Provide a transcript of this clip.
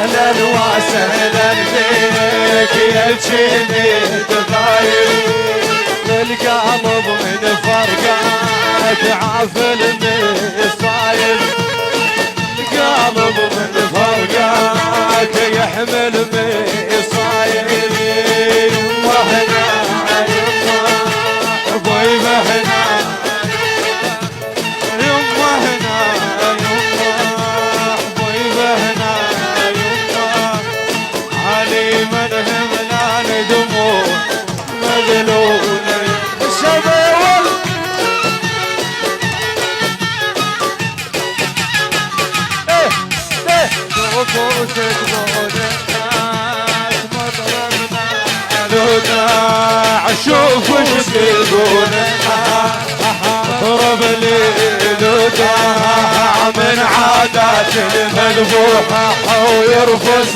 اهلا وسهلا بك يا الجنيد غايب، القلب من فرقك عافل مصايب، القلب من فرقك يحمل مصايب. وهنا يما ضيفه هنا، يما هنا يما ضيفه هنا، يما علي من همنا دموع مذلولة الشباب. نفوسك دون الناس مطربنا لونا، اشوف وش يقولنا اضرب لي لونا من عادات المذبوحة ويرفس